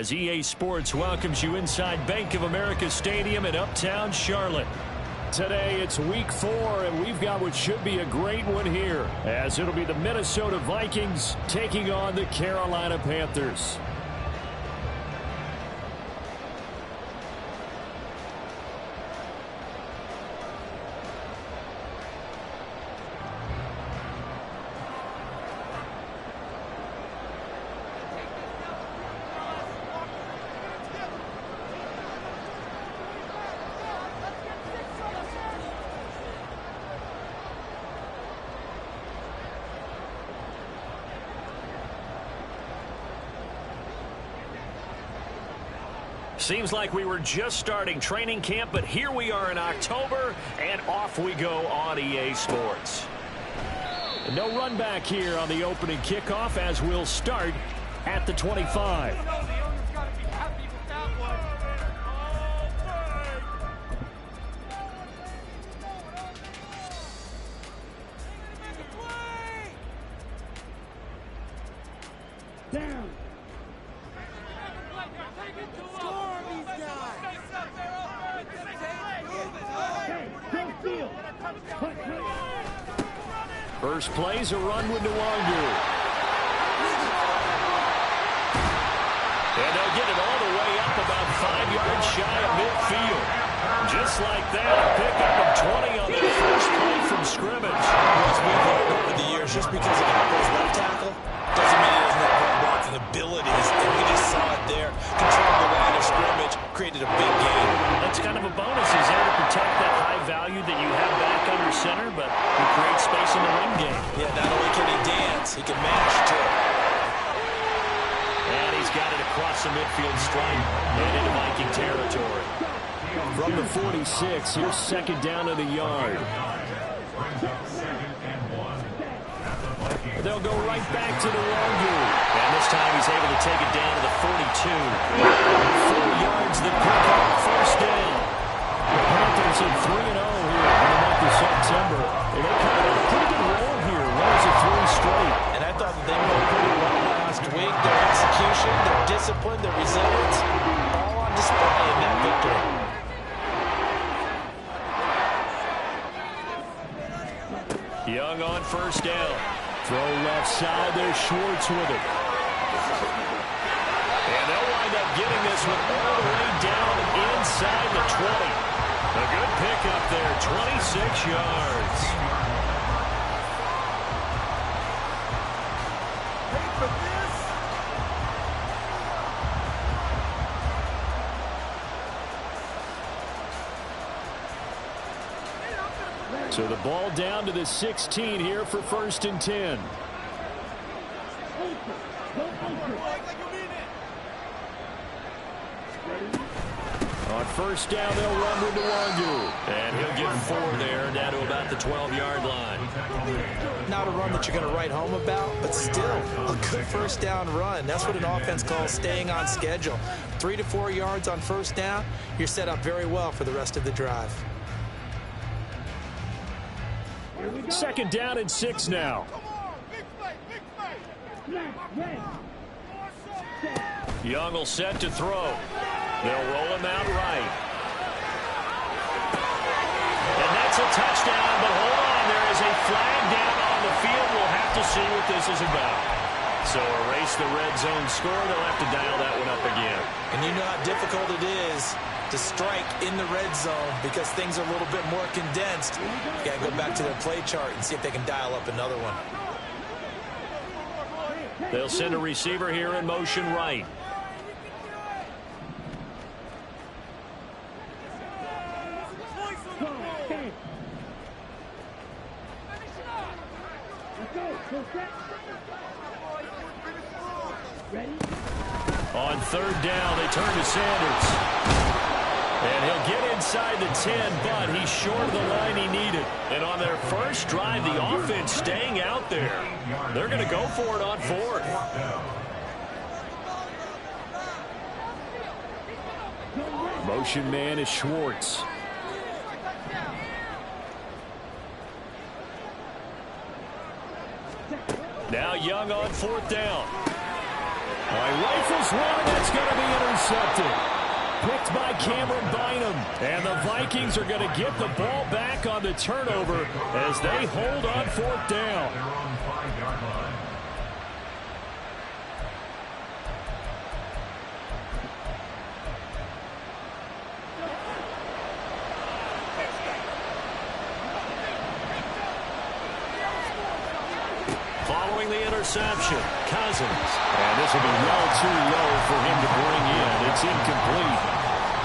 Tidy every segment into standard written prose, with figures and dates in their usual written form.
as EA Sports welcomes you inside Bank of America Stadium in Uptown Charlotte. Today it's week 4, and we've got what should be a great one here, as it'll be the Minnesota Vikings taking on the Carolina Panthers. Seems like we were just starting training camp, but here we are in October, and off we go on EA Sports. No run back here on the opening kickoff, as we'll start at the 25. First play's a run with Nwangu. And they'll get it all the way up about 5 yards shy of midfield. Just like that, a pickup of 20 on their first play from scrimmage. As we've learned over the years, just because a guy plays left tackle doesn't mean he doesn't have run blocking abilities. And we just saw it there. Controlled the line of scrimmage, created a big game. That's kind of a bonus. He's there to protect that high value that you have back under center, but he creates space in the run game. Yeah, not only can he dance, he can mash too. And he's got it across the midfield stripe and into Viking territory. From the 46, here's second down at a yard. They'll go right back to the Nwangu. And this time he's able to take it down to the 42. 4 yards that pick up first down. The Panthers in 3-0 here in the month of September. And they kind of got a pretty good roll here. Runs of 3 straight. And I thought that they played pretty well last week. Their execution, their discipline, their resilience, all on display in that victory. Young on first down. Throw left side, there's Schwartz with it. And they'll wind up getting this one all the way down inside the 20. A good pickup there, 26 yards. So the ball down to the 16 here for 1st and 10. On first down, they'll run with Nwangu. And he'll get 4 there, down to about the 12-yard line. Not a run that you're going to write home about, but still a good first down run. That's what an offense calls staying on schedule. 3 to 4 yards on first down, you're set up very well for the rest of the drive. Second down and 6 now. Young will set to throw. They'll roll him out right. And that's a touchdown, but hold on, there is a flag down on the field. We'll have to see what this is about. So erase the red zone score. They'll have to dial that one up again. And you know how difficult it is to strike in the red zone because things are a little bit more condensed. You got to go back to their play chart and see if they can dial up another one. They'll send a receiver here in motion right. On third down, they turn to Sanders. And he'll get inside the 10, but he's short of the line he needed. And on their first drive, the offense staying out there. They're going to go for it on 4th. Motion man is Schwartz. Now Young on 4th down. All right, rifles one, that's going to be intercepted. Picked by Cameron Bynum. And the Vikings are going to get the ball back on the turnover as they hold on 4th down. Following the interception, Cousins. And this will be well too low for him to bring in. It's incomplete.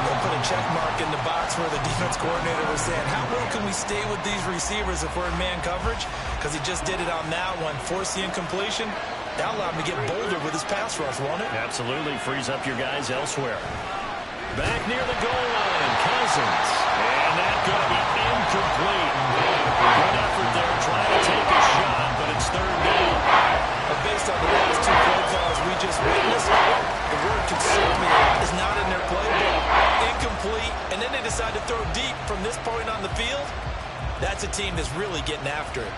They'll put a check mark in the box where the defense coordinator was saying, how well can we stay with these receivers if we're in man coverage? Because he just did it on that one. Force the incompletion. That allowed him to get bolder with his pass rush, won't it? Absolutely. Frees up your guys elsewhere. Back near the goal line, Cousins. And that's going to be incomplete. Good effort there trying to take a shot, but it's 3rd down. But based on the last 2 play calls we just witnessed, the word conservative is not in their playbook. Incomplete, and then they decide to throw deep from this point on the field. That's a team that's really getting after it.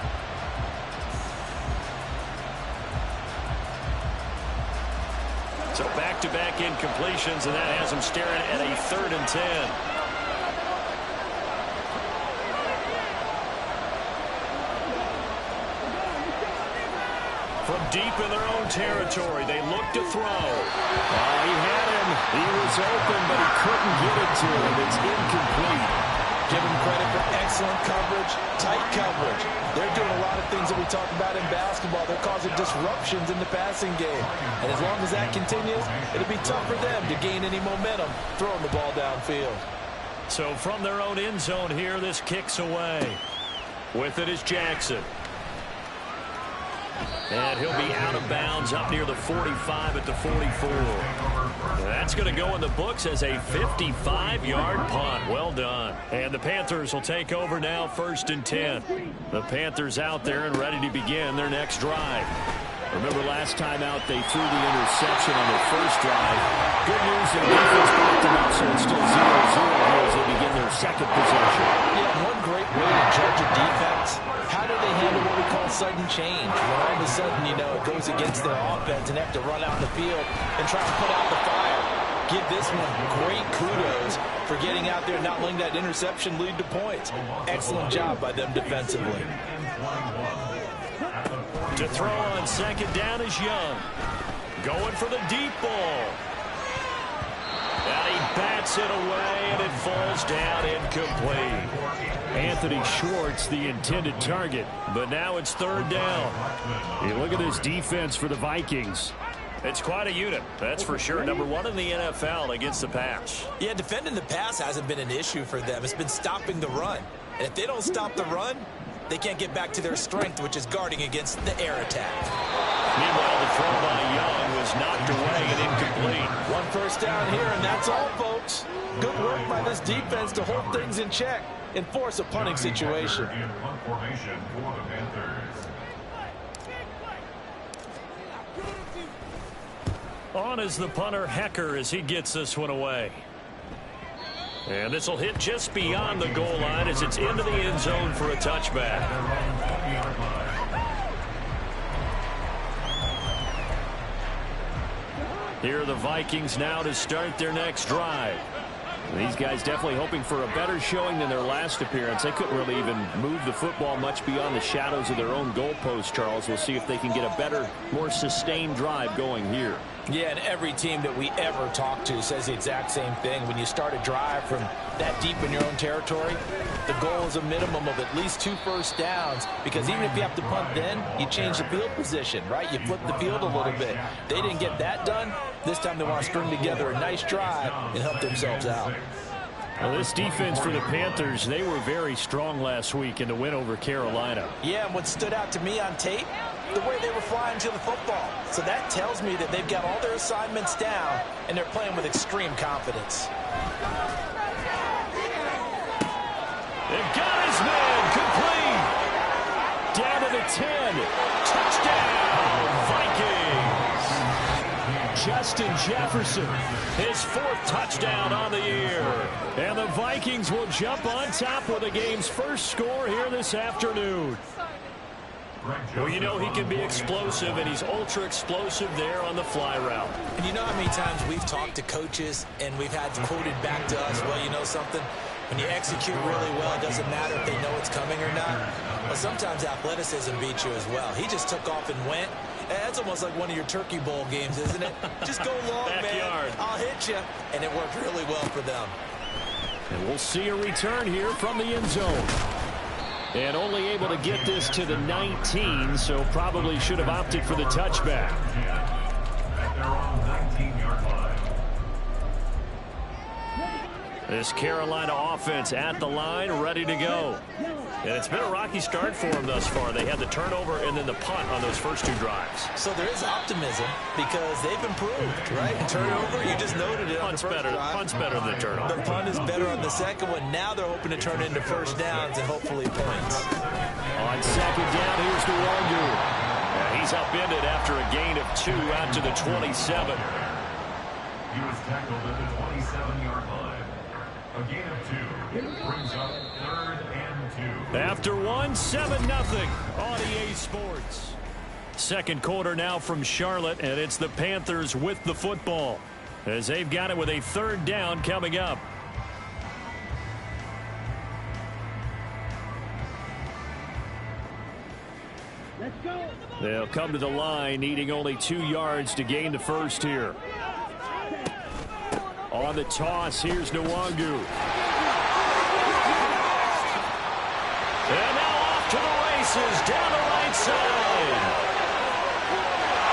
So back-to-back incompletions, and that has them staring at a 3rd and 10. From deep in their own territory, they look to throw. He had him. He was open, but he couldn't get it to him. It's incomplete. Give them credit for excellent coverage, tight coverage. They're doing a lot of things that we talk about in basketball. They're causing disruptions in the passing game. And as long as that continues, it'll be tough for them to gain any momentum throwing the ball downfield. So from their own end zone here, this kicks away. With it is Jackson. And he'll be out of bounds up near the 45 at the 44. That's going to go in the books as a 55-yard punt. Well done. And the Panthers will take over now, 1st and 10. The Panthers out there and ready to begin their next drive. Remember last time out they threw the interception on their first drive. Good news, the defense backed them up, so it's still 0-0 here as they begin their second possession. Yeah, one great way to judge a defense. How do they handle what we call sudden change? When all of a sudden, you know, it goes against their offense and they have to run out the field and try to put out the fire. Give this one great kudos for getting out there and not letting that interception lead to points. Excellent job by them defensively. To throw on 2nd down is Young. Going for the deep ball. And he bats it away, and it falls down incomplete. Anthony Schwartz, the intended target, but now it's 3rd down. You look at this defense for the Vikings. It's quite a unit, that's for sure. Number 1 in the NFL against the pass. Yeah, defending the pass hasn't been an issue for them. It's been stopping the run. And if they don't stop the run, they can't get back to their strength, which is guarding against the air attack. Meanwhile, the throw by Young was knocked away and incomplete. 1 first down here, and that's all, folks. Good work by this defense to hold things in check and force a punting situation. On is the punter, Hecker, as he gets this one away. And this will hit just beyond the goal line as it's into the end zone for a touchback. Here are the Vikings now to start their next drive. These guys definitely hoping for a better showing than their last appearance. They couldn't really even move the football much beyond the shadows of their own goalpost, Charles. We'll see if they can get a better, more sustained drive going here. Yeah, and every team that we ever talk to says the exact same thing. When you start a drive from that deep in your own territory, the goal is a minimum of at least 2 first downs, because even if you have to punt then, you change the field position, right? You flip the field a little bit. They didn't get that done. This time they want to string together a nice drive and help themselves out. Well, this defense for the Panthers, they were very strong last week in the win over Carolina. Yeah, and what stood out to me on tape, the way they were flying to the football. So that tells me that they've got all their assignments down, and they're playing with extreme confidence. They've got his man complete. Down to the 10. Touchdown, Vikings. Justin Jefferson, his 4th touchdown on the year. And the Vikings will jump on top with the game's first score here this afternoon. Well, you know he can be explosive, and he's ultra explosive there on the fly route. And you know how many times we've talked to coaches and we've had quoted back to us, well, you know something? When you execute really well, it doesn't matter if they know it's coming or not. Well, sometimes athleticism beats you as well. He just took off and went. That's almost like one of your Turkey Bowl games, isn't it? Just go long, man. I'll hit you. And it worked really well for them. And we'll see a return here from the end zone. And only able to get this to the 19, so probably should have opted for the touchback. This Carolina offense at the line, ready to go. And it's been a rocky start for them thus far. They had the turnover and then the punt on those first two drives. So there is optimism because they've improved, right? Turnover, you just noted it on the first drive. Punt's better than turnover. The punt is better on the second one. Now they're hoping to turn into first downs and hopefully points. On second down, here's the Wongu. He's upended after a gain of 2 out to the 27. He was tackled at the 27-yard line. A gain of 2 brings up 3rd and 2. After 1, 7-0 on EA Sports. Second quarter now from Charlotte, and it's the Panthers with the football as they've got it with a 3rd down coming up. Let's go. They'll come to the line, needing only 2 yards to gain the first here. On the toss, here's Nwangu. And now off to the races, down the right side.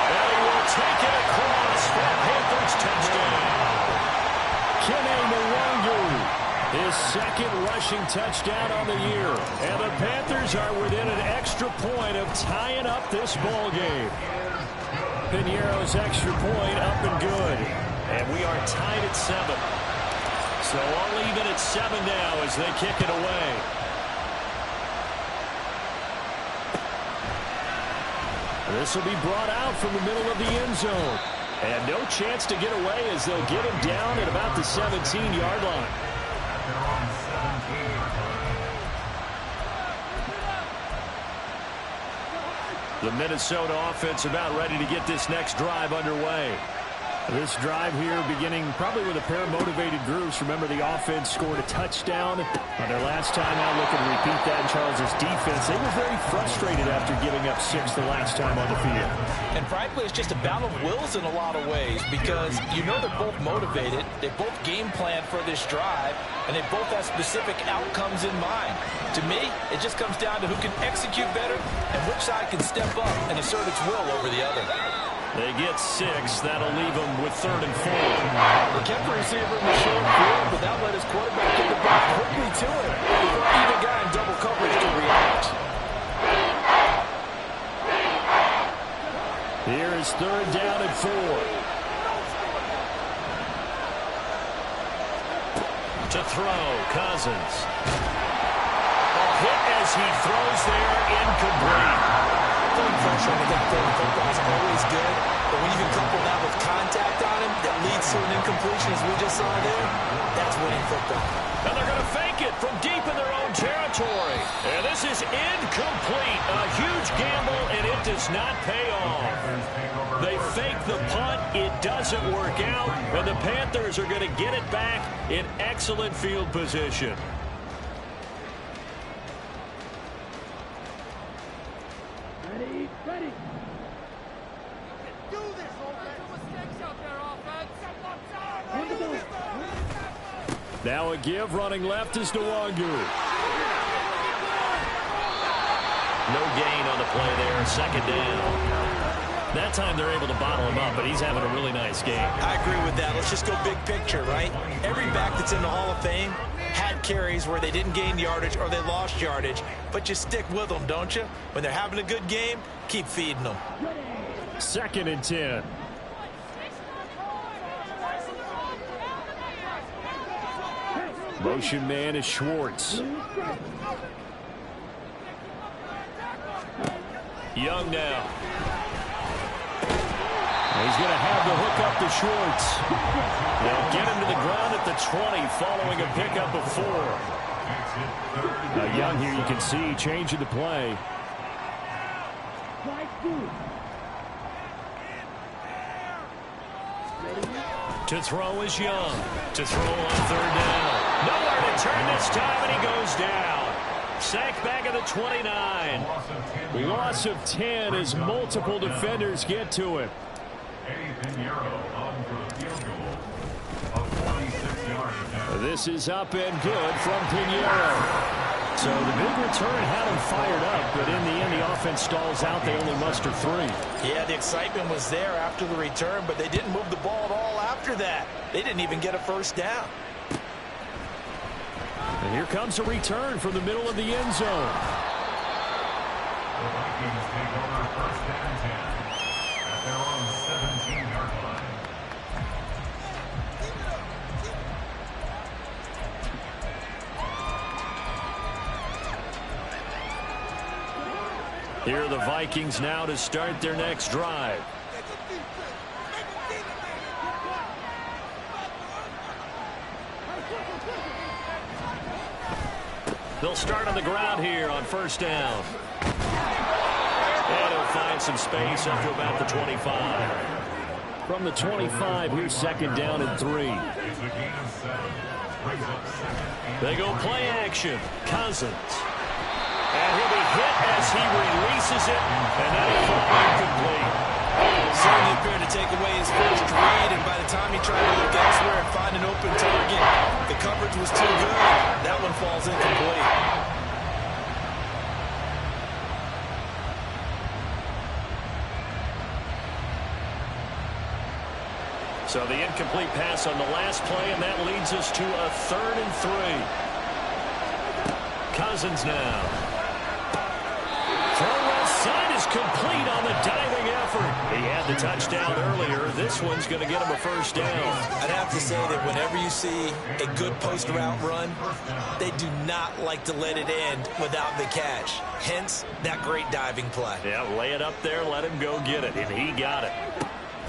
And he will take it across for a Panthers touchdown. Kene Nwangu, his 2nd rushing touchdown on the year. And the Panthers are within an extra point of tying up this ball game. Piñeiro's extra point up and good. And we are tied at 7. So all even at 7 now as they kick it away. This will be brought out from the middle of the end zone. And no chance to get away as they'll get him down at about the 17-yard line. The Minnesota offense about ready to get this next drive underway. This drive here beginning probably with a pair of motivated groups. Remember, the offense scored a touchdown on their last time out. Looking to repeat that in Charles' defense. They were very frustrated after giving up 6 the last time on the field. And frankly, it's just a battle of wills in a lot of ways because you know they're both motivated. They both game plan for this drive, and they both have specific outcomes in mind. To me, it just comes down to who can execute better and which side can step up and assert its will over the other. They get 6. That'll leave them with 3rd and 4. They kept the receiver in the short field, but that let his quarterback get the ball quickly to him before either guy in double coverage can react. Here is 3rd down and 4. To throw, Cousins. A hit as he throws there, incomplete. Putting pressure on the football is always good, but when you can couple that with contact on him that leads to an incompletion, as we just saw there, that's winning football. And they're going to fake it from deep in their own territory. And this is incomplete. A huge gamble, and it does not pay off. They fake the punt. It doesn't work out, and the Panthers are going to get it back in excellent field position. Ready. Do this, mistakes out there, offense. Now a give, running left is Nwangu. No gain on the play there, 2nd down. That time they're able to bottle him up, but he's having a really nice game. I agree with that. Let's just go big picture, right? Every back that's in the Hall of Fame had carries where they didn't gain yardage or they lost yardage, but you stick with them, don't you? When they're having a good game, keep feeding them. 2nd and 10. Motion man is Schwartz. Young now. He's going to have the hook up to Schwartz. They'll get him to the ground at the 20 following a pickup of 4. Now Young here, you can see, changing the play. Strike two. To throw is Young. To throw on third down. Nowhere to turn this time, and he goes down. Sacked back at the 29. Loss of 10 as multiple defenders get to him. This is up and good from Pinheiro. So the big return had him fired up, but in the end, the offense stalls out. They only muster 3. Yeah, the excitement was there after the return, but they didn't move the ball at all after that. They didn't even get a first down. And here comes a return from the middle of the end zone. The Vikings take over first and 10 at their own 17-yard line. Here are the Vikings now to start their next drive. They'll start on the ground here on first down. And he'll find some space up to about the 25. From the 25, here's second down and 3. They go play action. Cousins. And he'll be hit as he releases it, and that'll fall incomplete. Certainly appeared to take away his first read, and by the time he tried to look elsewhere and find an open target, the coverage was too good. That one falls incomplete. So the incomplete pass on the last play, and that leads us to a 3rd and 3. Cousins now. Throw left side is complete on the diving effort. He had the touchdown earlier. This one's going to get him a first down. I'd have to say that whenever you see a good post route run, they do not like to let it end without the catch. Hence, that great diving play. Yeah, lay it up there, let him go get it, and he got it.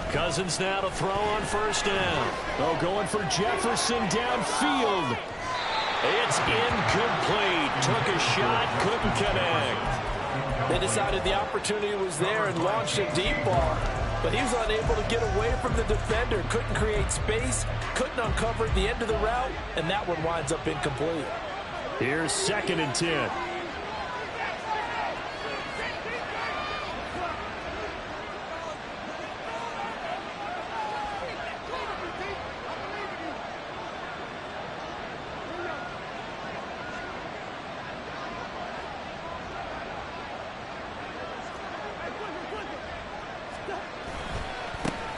Cousins now to throw on first down. Oh, going for Jefferson downfield. It's incomplete. Took a shot, couldn't connect. They decided the opportunity was there and launched a deep ball, but he was unable to get away from the defender. Couldn't create space, couldn't uncover the end of the route, and that one winds up incomplete. Here's 2nd and 10.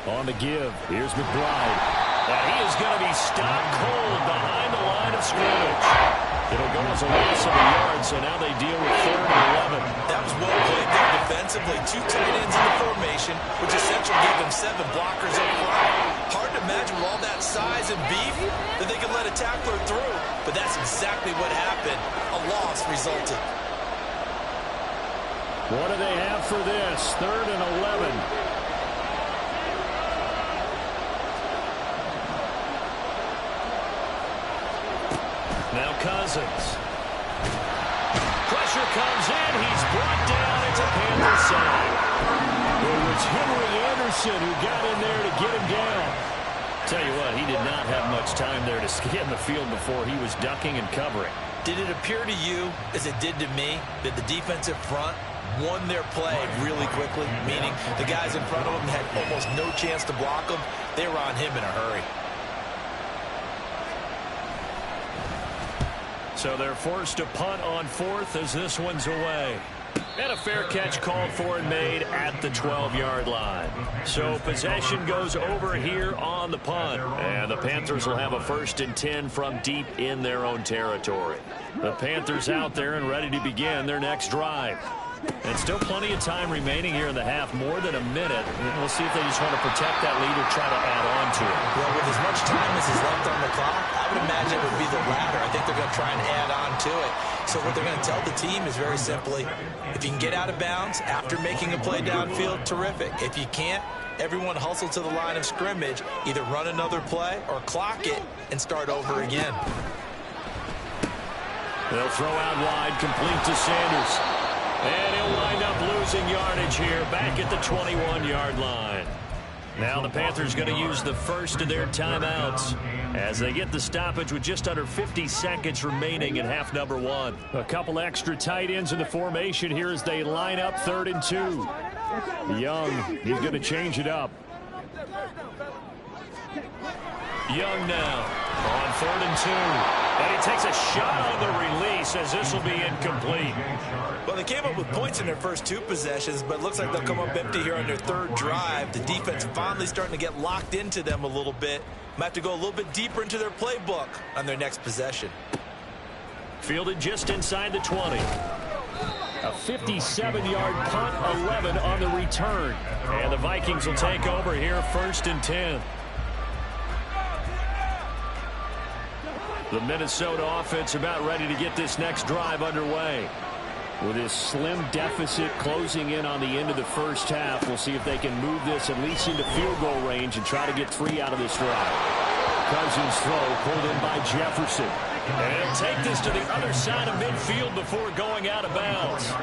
On the give, here's McBride. And he is going to be stopped cold behind the line of scrimmage. It'll go as a loss of a yard, so now they deal with 3rd and 11. That was well played there defensively. 2 tight ends in the formation, which essentially gave them 7 blockers up front. Hard to imagine with all that size and beef that they could let a tackler through, but that's exactly what happened. A loss resulted. What do they have for this? 3rd and 11. Now Cousins. Pressure comes in. He's brought down into Panthers side. It was Henry Anderson who got in there to get him down. Tell you what, he did not have much time there to scan the field before he was ducking and covering. Did it appear to you, as it did to me, that the defensive front won their play really quickly? Meaning the guys in front of them had almost no chance to block him. They were on him in a hurry. So they're forced to punt on 4th as this one's away. And a fair catch called for and made at the 12-yard line. So possession goes over here on the punt. And the Panthers will have a 1st and 10 from deep in their own territory. The Panthers out there and ready to begin their next drive. And still plenty of time remaining here in the half, more than a minute. We'll see if they just want to protect that lead or try to add on to it. Well, with as much time as is left on the clock, I would imagine it would be the latter. I think they're going to try and add on to it. So what they're going to tell the team is very simply, if you can get out of bounds after making a play downfield, terrific. If you can't, everyone hustle to the line of scrimmage, either run another play or clock it and start over again. They'll throw out wide, complete to Sanders. And he'll wind up losing yardage here back at the 21-yard line. Now the Panthers going to use the first of their timeouts as they get the stoppage with just under 50 seconds remaining in half number one. A couple extra tight ends in the formation here as they line up 3rd and 2. Young, he's going to change it up. Young now on 3rd and 2. And he takes a shot on the release as this will be incomplete. Well, they came up with points in their first 2 possessions, but it looks like they'll come up empty here on their 3rd drive. The defense finally starting to get locked into them a little bit. Might have to go a little bit deeper into their playbook on their next possession. Fielded just inside the 20. A 57-yard punt, 11 on the return. And the Vikings will take over here 1st and 10. The Minnesota offense about ready to get this next drive underway. With this slim deficit closing in on the end of the first half, we'll see if they can move this at least into field goal range and try to get 3 out of this drive. Cousins throw pulled in by Jefferson. And take this to the other side of midfield before going out of bounds.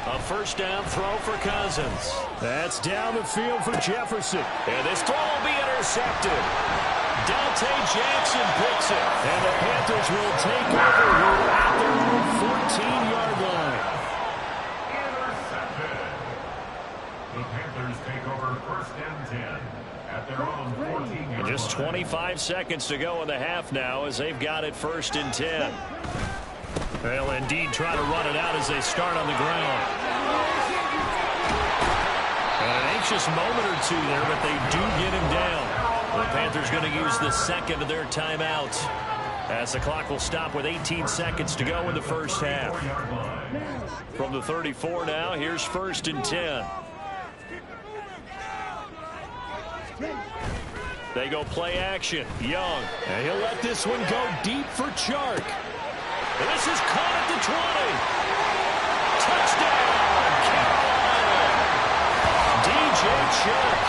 A first down throw for Cousins. That's down the field for Jefferson. And this throw will be intercepted. Dante Jackson picks it. And the Panthers will take over here at their own 14-yard line. Intercepted. The Panthers take over 1st and 10 at their own 14-yard line. Just 25 seconds to go in the half now as they've got it 1st and 10. They'll indeed try to run it out as they start on the ground. And an anxious moment or 2 there, but they do get him down. The Panthers going to use the 2nd of their timeouts as the clock will stop with 18 seconds to go in the first half. From the 34 now, here's 1st and 10. They go play action. Young. And he'll let this one go deep for Chark. This is caught at the 20. Touchdown, Carolina. DJ Chark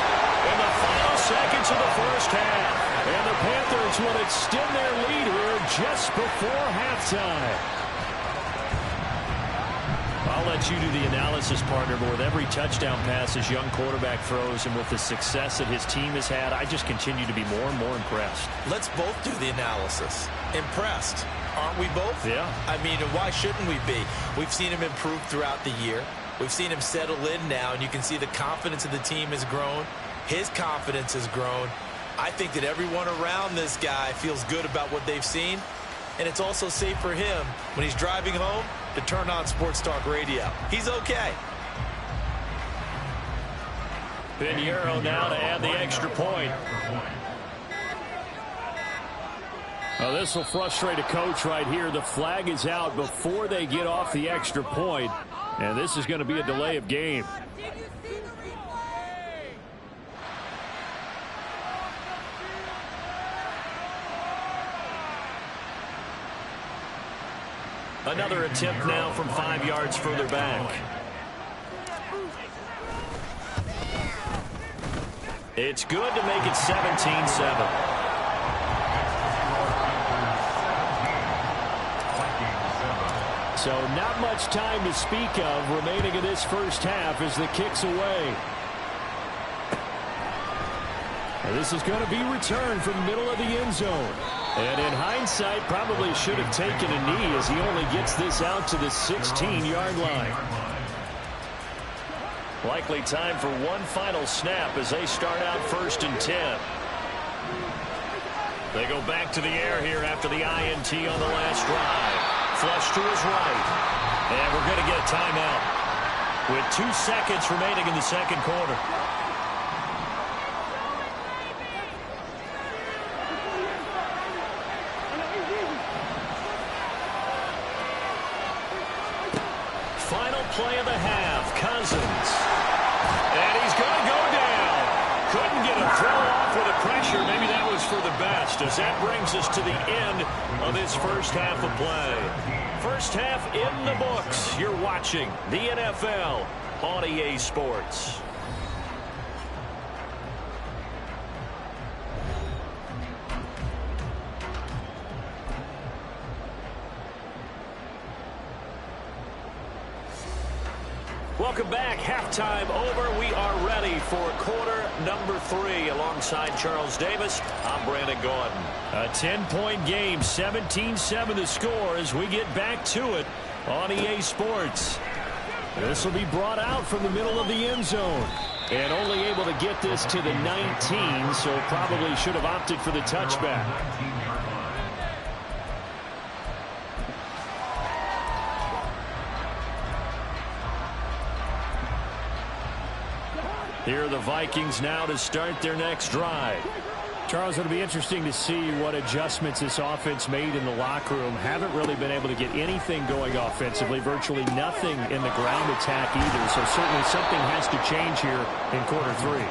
in the final seconds of the first half. And the Panthers will extend their lead here just before halftime. I'll let you do the analysis, partner, but with every touchdown pass his young quarterback throws and with the success that his team has had, I just continue to be more and more impressed. Let's both do the analysis. Impressed. Aren't we both? Yeah. I mean, why shouldn't we be? We've seen him improve throughout the year. We've seen him settle in now, and you can see the confidence of the team has grown. His confidence has grown. I think that everyone around this guy feels good about what they've seen, and it's also safe for him when he's driving home to turn on Sports Talk Radio. He's okay. Pinheiro now to add the extra point. Well, this will frustrate a coach right here. The flag is out before they get off the extra point, and this is going to be a delay of game. Another attempt now from 5 yards further back. It's good to make it 17-7. So not much time to speak of remaining in this first half as the kick's away. And this is going to be returned from the middle of the end zone. And in hindsight, probably should have taken a knee as he only gets this out to the 16-yard line. Likely time for one final snap as they start out 1st and 10. They go back to the air here after the INT on the last drive. Flush to his right. And we're going to get a timeout with 2 seconds remaining in the second quarter. Final play of the half. Cousins. And he's going to go down. Couldn't get a throw off with the pressure. Maybe that was for the best, as that brings us to the end of this first half of play. First half in the books. You're watching the NFL on EA Sports. Welcome back. Halftime over. We are ready for quarter number 3. Alongside Charles Davis, I'm Brandon Gordon. A 10-point game, 17-7 the score as we get back to it on EA Sports. This will be brought out from the middle of the end zone. And only able to get this to the 19, so probably should have opted for the touchback. Here are the Vikings now to start their next drive. Charles, it'll be interesting to see what adjustments this offense made in the locker room. Haven't really been able to get anything going offensively, virtually nothing in the ground attack either. So certainly something has to change here in quarter 3.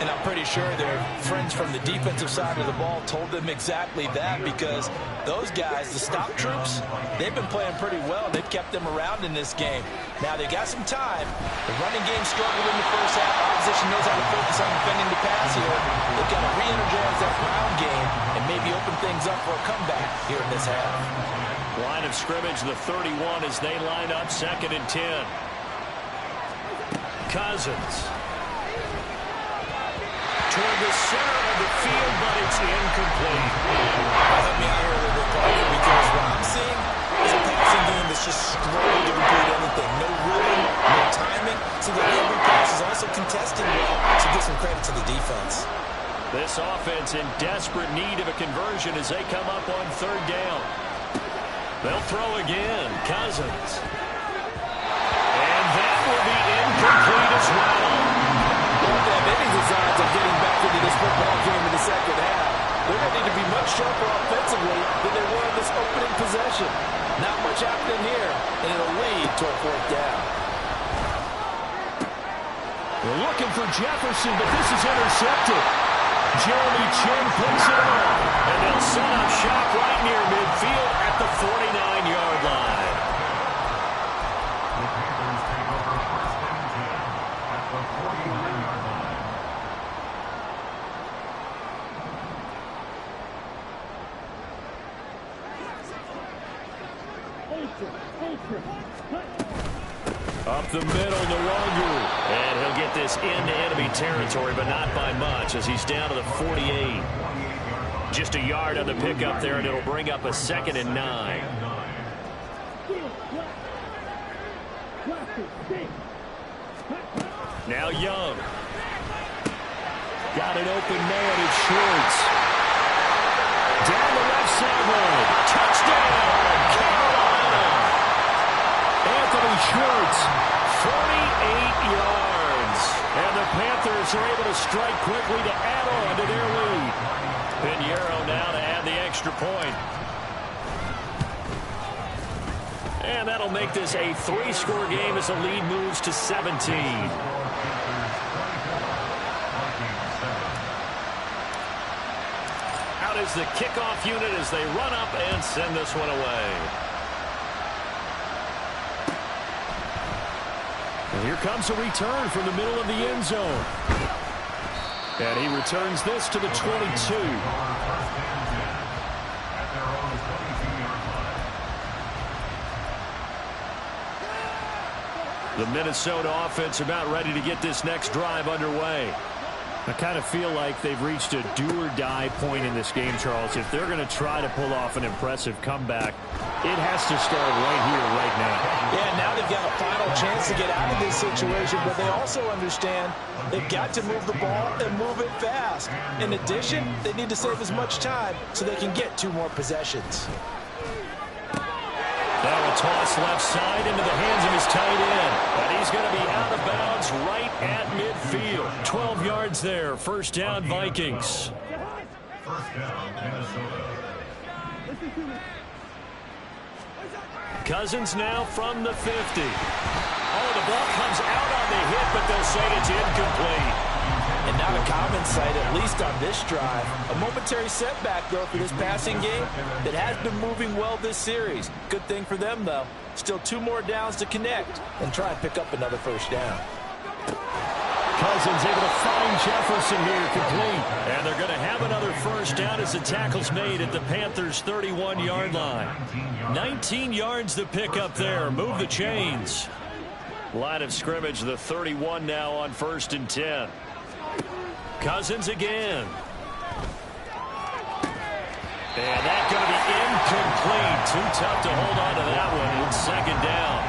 And I'm pretty sure their friends from the defensive side of the ball told them exactly that, because those guys, the stop troops, they've been playing pretty well. They've kept them around in this game. Now they got some time. The running game struggled in the first half. Opposition knows how to focus on defending the pass here. They've got to re-energize that ground game and maybe open things up for a comeback here in this half. Line of scrimmage, the 31 as they line up, 2nd and 10. Cousins. Toward the center of the field, but it's incomplete. Help me out here a little bit, Parker, because what I'm seeing is a passing game that's just struggling to complete anything. No rhythm, no timing. So the every pass is also contesting well, so give some credit to the defense. This offense in desperate need of a conversion as they come up on 3rd down. They'll throw again. Cousins. And that will be incomplete as well. Don't have any designs of getting back into this football game in the second half. They're going to need to be much sharper offensively than they were in this opening possession. Not much happening here, and it'll lead to a 4th down. We're looking for Jefferson, but this is intercepted. Jeremy Chin picks it up, and they'll set up shop right near midfield at the 49-yard line. The Panthers take over 1st and 10 at the 49-yard line. Up the middle, Nwangu. And he'll get this into enemy territory, but not by much as he's down to the 48. Just a yard on the pickup there, and it'll bring up a 2nd and 9. Now Young. Got an open man, it's Schwartz. Down the left sideline. Touchdown, Carolina. Anthony Schwartz, 48 yards. And the Panthers are able to strike quickly to add on to their lead. Pinheiro now to add the extra point. And that'll make this a 3-score game as the lead moves to 17. Out is the kickoff unit as they run up and send this one away. And here comes a return from the middle of the end zone. And he returns this to the 22. The Minnesota offense about ready to get this next drive underway. I kind of feel like they've reached a do-or-die point in this game, Charles. If they're going to try to pull off an impressive comeback, it has to start right here, right now. Yeah, now they've got a final chance to get out of this situation, but they also understand they've got to move the ball and move it fast. In addition, they need to save as much time so they can get 2 more possessions. Now a toss left side into the hands of his tight end. And he's going to be out of bounds right at midfield. 12 yards there. 1st down, Vikings. 1st down, Minnesota. Cousins now from the 50. Oh, the ball comes out on the hit, but they'll say it's incomplete. And not a common sight, at least on this drive. A momentary setback, though, for this passing game that has been moving well this series. Good thing for them, though. Still 2 more downs to connect and try and pick up another 1st down. Cousins able to find Jefferson here complete. And they're going to have another 1st down as the tackle's made at the Panthers' 31-yard line. 19 yards to pick up there. Move the chains. Line of scrimmage, the 31 now on 1st and 10. Cousins again. And that's going to be incomplete. Too tough to hold on to that one. It's 2nd down.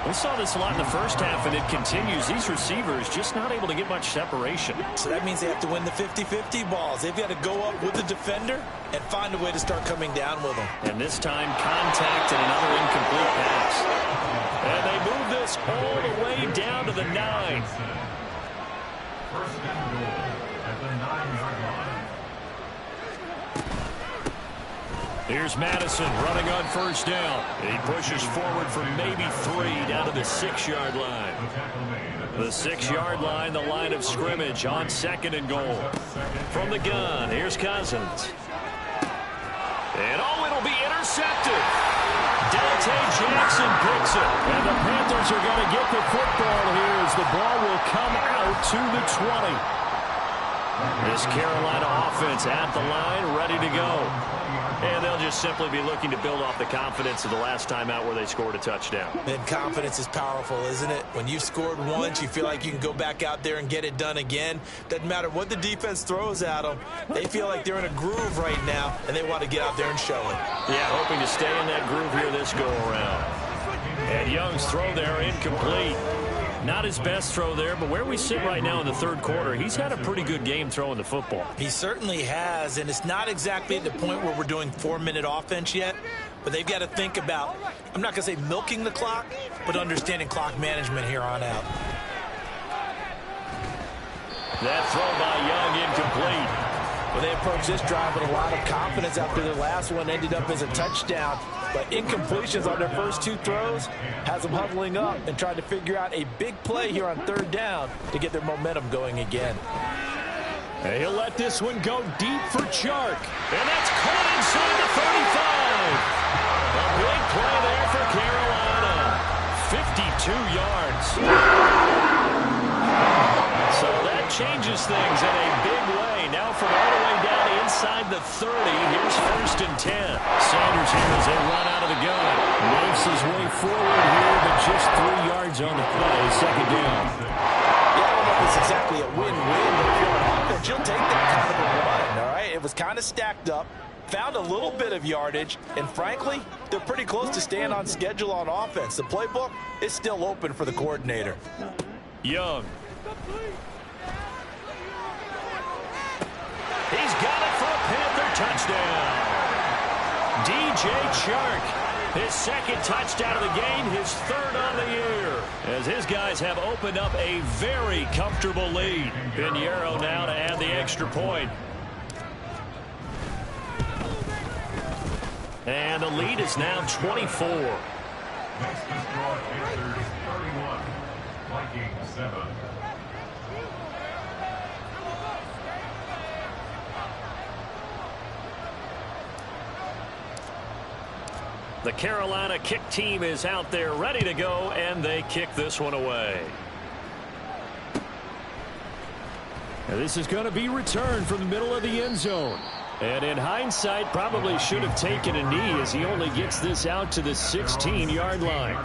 We saw this a lot in the first half, and it continues. These receivers just not able to get much separation. So that means they have to win the 50-50 balls. They've got to go up with the defender and find a way to start coming down with them. And this time, contact and another incomplete pass. And they move this all the way down to the 9. First and goal at the 9-yard line. Here's Madison running on 1st down. He pushes forward for maybe 3 down to the 6-yard line. The 6-yard line, the line of scrimmage on 2nd and goal. From the gun, here's Cousins. And it'll be intercepted. Dante Jackson picks it. And the Panthers are going to get the football here as the ball will come out to the 20. This Carolina offense at the line, ready to go. And they'll just simply be looking to build off the confidence of the last time out where they scored a touchdown. And confidence is powerful, isn't it? When you've scored once, you feel like you can go back out there and get it done again. Doesn't matter what the defense throws at them. They feel like they're in a groove right now, and they want to get out there and show it. Yeah, hoping to stay in that groove here this go-around. And Young's throw there incomplete. Not his best throw there, but where we sit right now in the 3rd quarter, he's had a pretty good game throwing the football. He certainly has, and it's not exactly at the point where we're doing 4-minute offense yet, but they've got to think about, I'm not going to say milking the clock, but understanding clock management here on out. That throw by Young incomplete. Well, they approached this drive with a lot of confidence after their last one ended up as a touchdown. But incompletions on their first 2 throws has them huddling up and trying to figure out a big play here on 3rd down to get their momentum going again. And he'll let this one go deep for Chark. And that's caught inside the 35. A big play there for Carolina. 52 yards. So that changes things in a big way. Now from all the way down inside the 30, here's 1st and 10. Sanders here as they run out of the gun. Makes his way forward here, but just 3 yards on the play. 2nd down. Yeah, I don't know if it's exactly a win-win, but if you're on offense, you'll take that kind of a run, all right? It was kind of stacked up, found a little bit of yardage, and frankly, they're pretty close to staying on schedule on offense. The playbook is still open for the coordinator. Young. He's got it for a Panther touchdown. DJ Chark, his 2nd touchdown of the game, his 3rd on the year. As his guys have opened up a very comfortable lead. Pinheiro now to add the extra point. And the lead is now 24. Next to score, Panthers 31, Vikings 7. The Carolina kick team is out there ready to go, and they kick this one away. Now this is going to be returned from the middle of the end zone. And in hindsight, probably should have taken a knee as he only gets this out to the 16-yard line.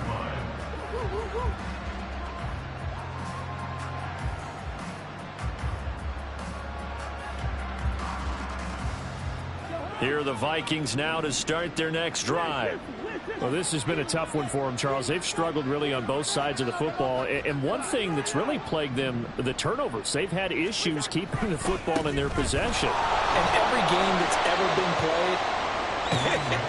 Here are the Vikings now to start their next drive. Well, this has been a tough one for them, Charles. They've struggled really on both sides of the football. And one thing that's really plagued them, the turnovers. They've had issues keeping the football in their possession. And every game that's ever been played,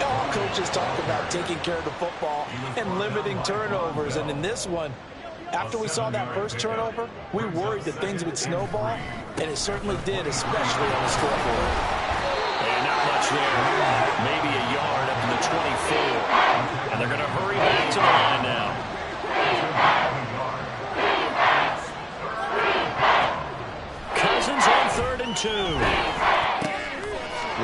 all coaches talk about taking care of the football and limiting turnovers. And in this one, after we saw that first turnover, we worried that things would snowball, and it certainly did, especially on the scoreboard. And not much there. Maybe a yard up to the 24. And they're going to hurry back to the line now. Cousins on 3rd and 2.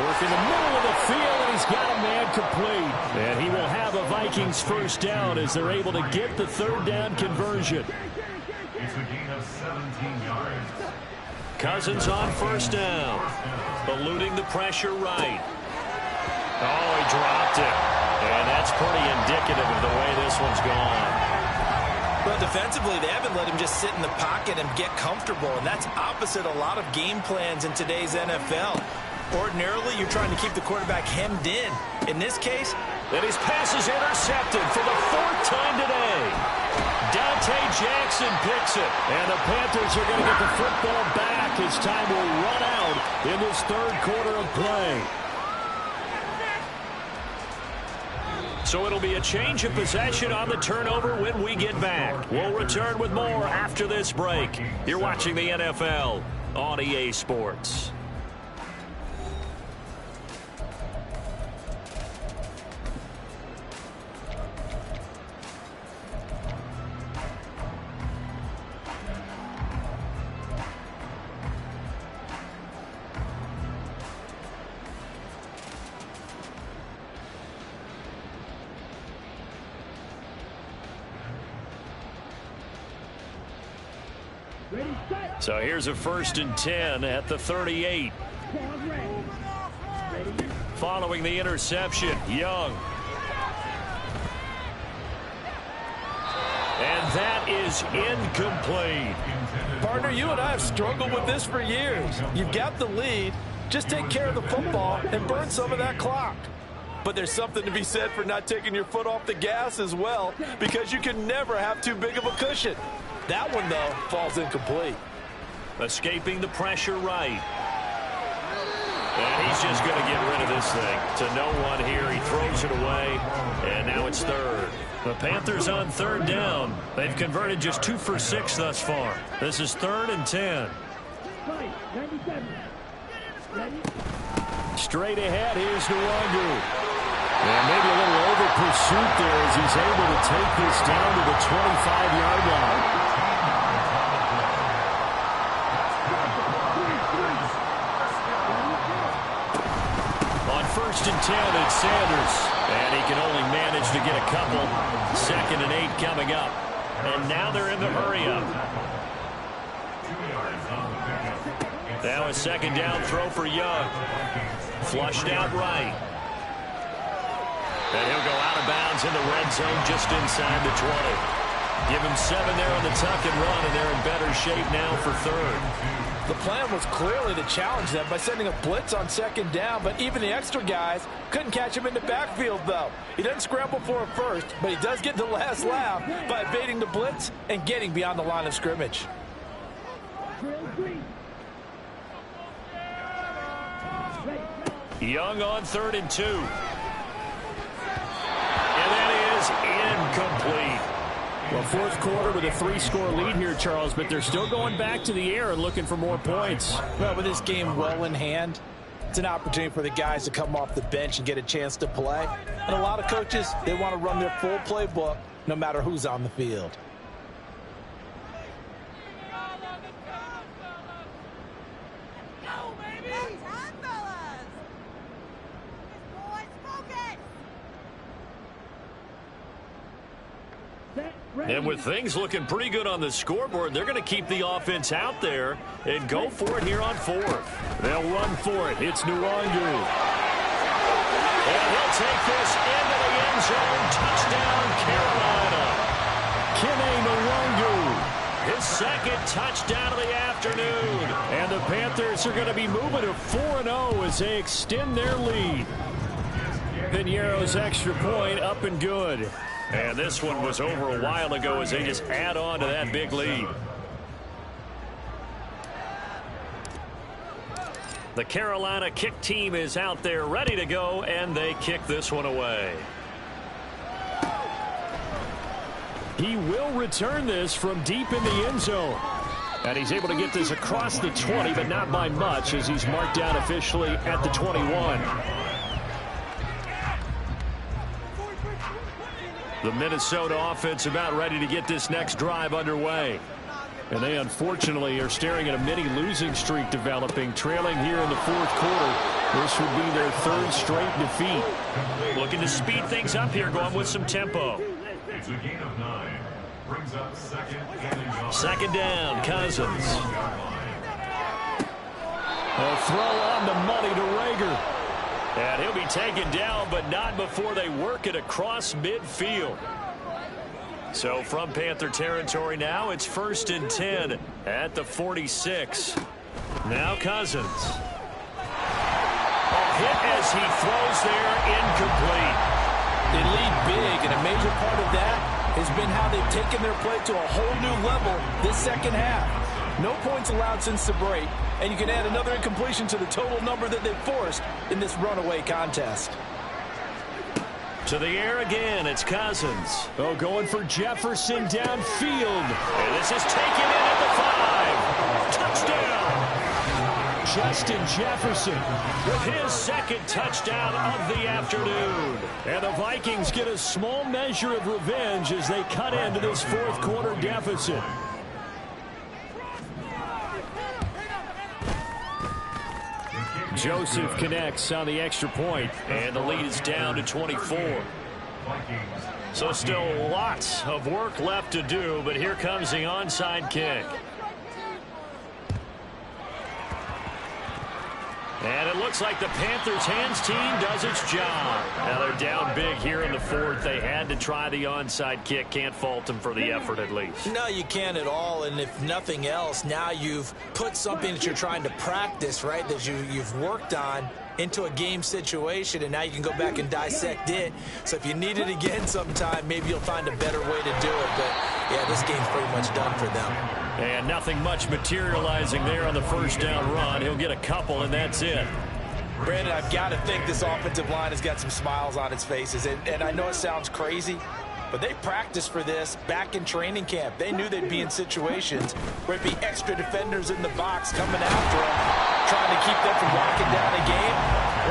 Work in the middle of the field, and he's got a man complete. And he will have a Vikings 1st down as they're able to get the 3rd down conversion. It's a gain of 17 yards. Cousins on 1st down. Eluding the pressure right. Oh, he dropped it. And that's pretty indicative of the way this one's gone. Well, defensively, they haven't let him just sit in the pocket and get comfortable, and that's opposite a lot of game plans in today's NFL. Ordinarily, you're trying to keep the quarterback hemmed in. In this case, and his pass is intercepted for the 4th time today. Dante Jackson picks it, and the Panthers are going to get the football back as time will run out in this 3rd quarter of play. So it'll be a change of possession on the turnover when we get back. We'll return with more after this break. You're watching the NFL on EA Sports. So here's a 1st and 10 at the 38. Following the interception, Young. And that is incomplete. partner, you and I have struggled with this for years. You've got the lead. Just take care of the football and burn some of that clock. But there's something to be said for not taking your foot off the gas as well, because you can never have too big of a cushion. That one, though, falls incomplete. Escaping the pressure right. And he's just going to get rid of this thing. To no one here. He throws it away. And now it's third. The Panthers on 3rd down. They've converted just 2 for 6 thus far. This is 3rd and 10. Straight ahead, here's Nwangu. And maybe a little over pursuit there as he's able to take this down to the 25-yard line. On 1st and 10, it's Sanders. And he can only manage to get a couple. 2nd and 8 coming up. And now they're in the hurry-up. Now a 2nd down throw for Young. Flushed out right. And he'll go out of bounds in the red zone just inside the 20. Give him 7 there on the tuck and run, and they're in better shape now for 3rd. The plan was clearly to challenge them by sending a blitz on 2nd down, but even the extra guys couldn't catch him in the backfield, though. He doesn't scramble for it first, but he does get the last laugh by evading the blitz and getting beyond the line of scrimmage. Young on 3rd and 2. And that is incomplete. Well, 4th quarter with a 3-score lead here, Charles, but they're still going back to the air and looking for more points. Well, with this game well in hand, it's an opportunity for the guys to come off the bench and get a chance to play. And a lot of coaches, they want to run their full playbook no matter who's on the field. And with things looking pretty good on the scoreboard, they're going to keep the offense out there and go for it here on 4th. They'll run for it. It's Nwangu. And he'll take this into the end zone. Touchdown, Carolina. Kene Nwangu. His 2nd touchdown of the afternoon. And the Panthers are going to be moving to 4-0 as they extend their lead. Piñeiro's extra point up and good. And this one was over a while ago as they just add on to that big lead. The Carolina kick team is out there ready to go, and they kick this one away. He will return this from deep in the end zone. And he's able to get this across the 20, but not by much as he's marked down officially at the 21. The Minnesota offense about ready to get this next drive underway. And they unfortunately are staring at a mini losing streak developing, trailing here in the 4th quarter. This would be their 3rd straight defeat. Looking to speed things up here, going with some tempo. It's a gain of 9. Brings up 2nd 2nd down, Cousins. A throw on the money to Rager. And he'll be taken down, but not before they work it across midfield. So from Panther territory now, it's 1st and 10 at the 46. Now Cousins. Hit as he throws there, incomplete. They lead big, and a major part of that has been how they've taken their play to a whole new level this second half. No points allowed since the break, and you can add another incompletion to the total number that they've forced in this runaway contest. To the air again, it's Cousins. Oh, going for Jefferson downfield. And this is taken in at the 5. Touchdown! Justin Jefferson with his second touchdown of the afternoon. And the Vikings get a small measure of revenge as they cut into this fourth quarter deficit. Joseph connects on the extra point, and the lead is down to 24. So still lots of work left to do, but here comes the onside kick. And it looks like the Panthers hands team does its job. Now they're down big here in the fourth. They had to try the onside kick. Can't fault them for the effort at least. No, you can't at all. And if nothing else, now you've put something that you're trying to practice, right, that you've worked on into a game situation, and now you can go back and dissect it. So if you need it again sometime, maybe you'll find a better way to do it. But, yeah, this game's pretty much done for them. And nothing much materializing there on the first down run. He'll get a couple, and that's it. Brandon, I've got to think this offensive line has got some smiles on its faces. And I know it sounds crazy, but they practiced for this back in training camp. They knew they'd be in situations where it'd be extra defenders in the box coming after them, trying to keep them from locking down a game.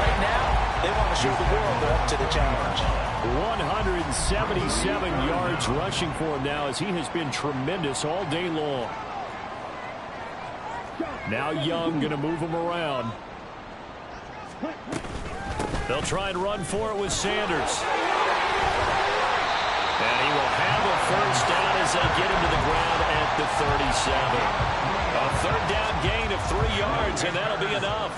Right now, they want to show the world they're up to the challenge. 177 yards rushing for him now as he has been tremendous all day long. Now Young going to move him around. They'll try and run for it with Sanders. And he will have a first down as they get him to the ground at the 37. A third down gain of 3 yards, and that'll be enough.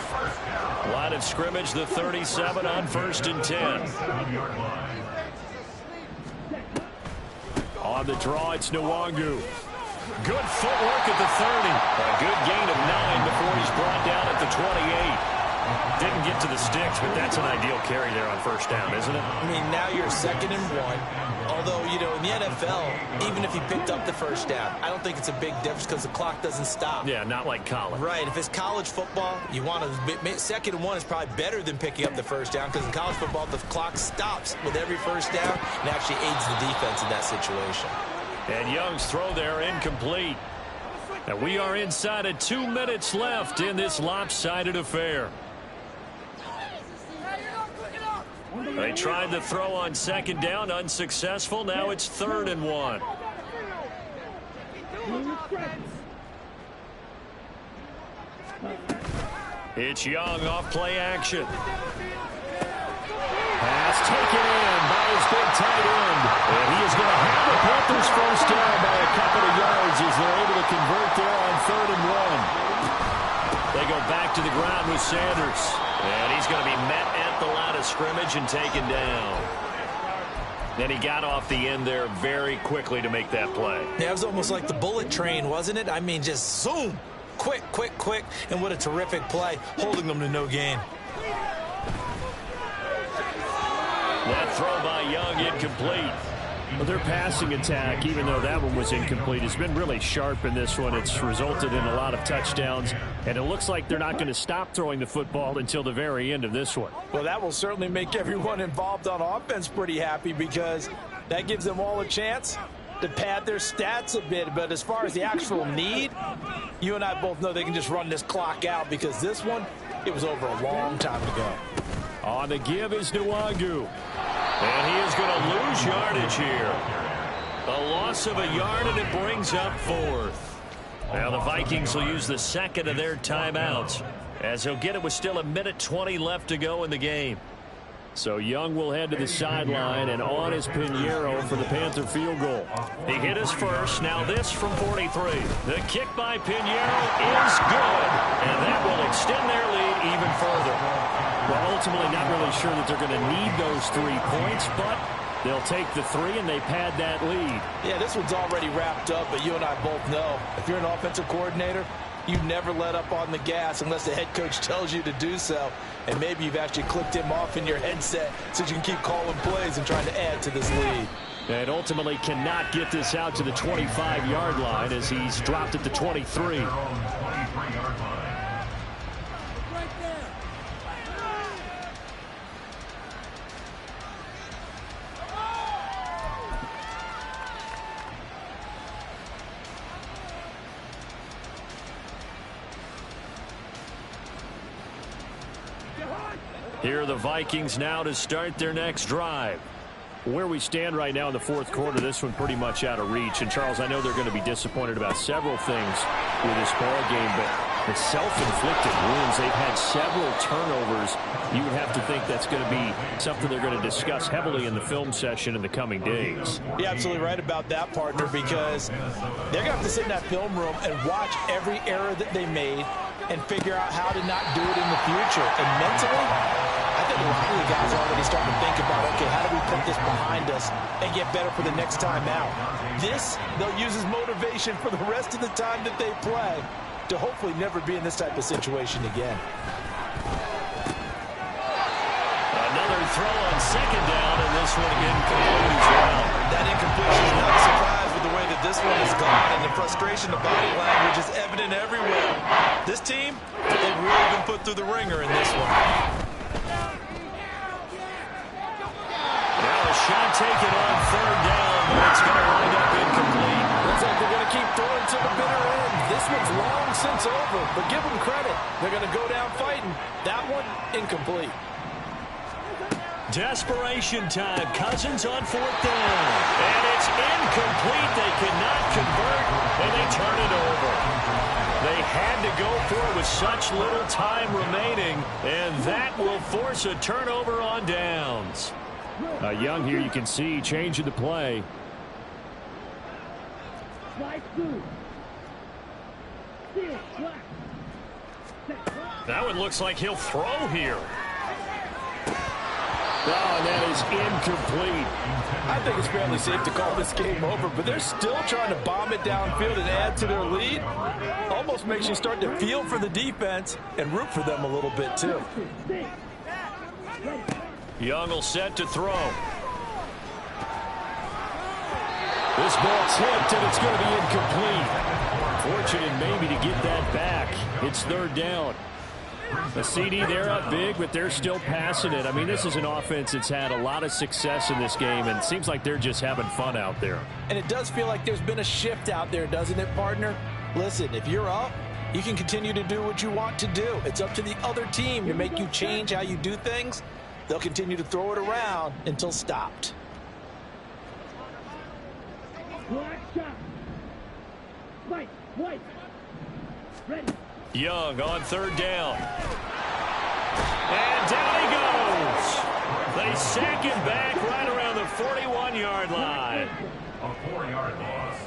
Line of scrimmage, the 37 on 1st and 10. On the draw, it's Nwangu. Good footwork at the 30. A good gain of 9 before he's brought down at the 28. Didn't get to the sticks, but that's an ideal carry there on first down, isn't it? I mean, now you're 2nd and 1. Although, you know, in the NFL, even if he picked up the first down, I don't think it's a big difference because the clock doesn't stop. Yeah, not like college. Right. If it's college football, you want to 2nd and 1 is probably better than picking up the first down because in college football, the clock stops with every first down and actually aids the defense in that situation. And Young's throw there incomplete. And we are inside of 2 minutes left in this lopsided affair. They tried the throw on 2nd down, unsuccessful. Now it's 3rd and 1. It's Young off play action. Pass taken in by his big tight end. And he is going to have the Panthers first down by a couple of yards as they're able to convert there on 3rd and 1. They go back to the ground with Sanders. And he's going to be met at the line of scrimmage and taken down. Then he got off the end there very quickly to make that play. Yeah, it was almost like the bullet train, wasn't it? I mean, just zoom. Quick, quick, quick. And what a terrific play, holding them to no gain. That throw by Young incomplete. Well, their passing attack, even though that one was incomplete, has been really sharp in this one. It's resulted in a lot of touchdowns, and it looks like they're not going to stop throwing the football until the very end of this one. Well, that will certainly make everyone involved on offense pretty happy because that gives them all a chance to pad their stats a bit. But as far as the actual need, you and I both know they can just run this clock out because this one, it was over a long time ago. On the give is Nwangu. And he is going to lose yardage here. A loss of a yard, and it brings up 4th. Now the Vikings will use the 2nd of their timeouts as he'll get it with still 1:20 left to go in the game. So Young will head to the sideline, and on is Pinheiro for the Panther field goal. He hit his first. Now this from 43. The kick by Pinheiro is good, and that will extend their lead even further. Well, ultimately not really sure that they're going to need those 3 points, but They'll take the 3, and they pad that lead. Yeah, this one's already wrapped up, but you and I both know if you're an offensive coordinator, you never let up on the gas unless the head coach tells you to do so. And maybe you've actually clicked him off in your headset so you can keep calling plays and trying to add to this lead. And ultimately cannot get this out to the 25-yard line as he's dropped at the 23. Here are the Vikings now to start their next drive. Where we stand right now in the fourth quarter, this one pretty much out of reach. And, Charles, I know they're going to be disappointed about several things with this ball game, but the self-inflicted wounds, they've had several turnovers. You would have to think that's going to be something they're going to discuss heavily in the film session in the coming days. You're absolutely right about that, partner, because they're going to have to sit in that film room and watch every error that they made and figure out how to not do it in the future. And mentally, I think a lot of the guys are already starting to think about, okay, how do we put this behind us and get better for the next time out? This, they'll use as motivation for the rest of the time that they play to hopefully never be in this type of situation again. Another throw on second down, and this one incomplete as well. That incompletion is not a surprise with the way that this one has gone, and the frustration, the body language is evident everywhere. This team, they've really been put through the ringer in this one. Now a shot taken on third down, but it's going to wind up incomplete. Looks like they're going to keep throwing to the bitter end. This one's long since over, but give them credit. They're going to go down fighting. That one, incomplete. Desperation time. Cousins on fourth down. And it's incomplete. They cannot convert, and they turn it over. They had to go for it with such little time remaining, and that will force a turnover on downs. Young here, you can see, changing the play. That one looks like he'll throw here. Oh, and that is incomplete. I think it's fairly safe to call this game over, but they're still trying to bomb it downfield and add to their lead. Almost makes you start to feel for the defense and root for them a little bit, too. Young will set to throw. This ball tipped, and it's going to be incomplete. Fortunate maybe to get that back. It's third down. The CD, they're up big, but they're still passing it. I mean, this is an offense that's had a lot of success in this game, and it seems like they're just having fun out there. And it does feel like there's been a shift out there, doesn't it, partner? Listen, if you're up, you can continue to do what you want to do. It's up to the other team to make you change how you do things. They'll continue to throw it around until stopped. Ready. Young on third down. And down he goes. They sack him back right around the 41-yard line. A 4-yard loss.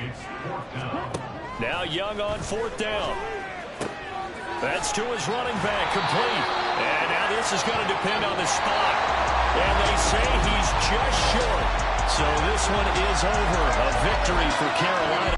It's fourth down. Now Young on fourth down. That's to his running back, complete. And now this is going to depend on the spot. And they say he's just short. So this one is over. A victory for Carolina.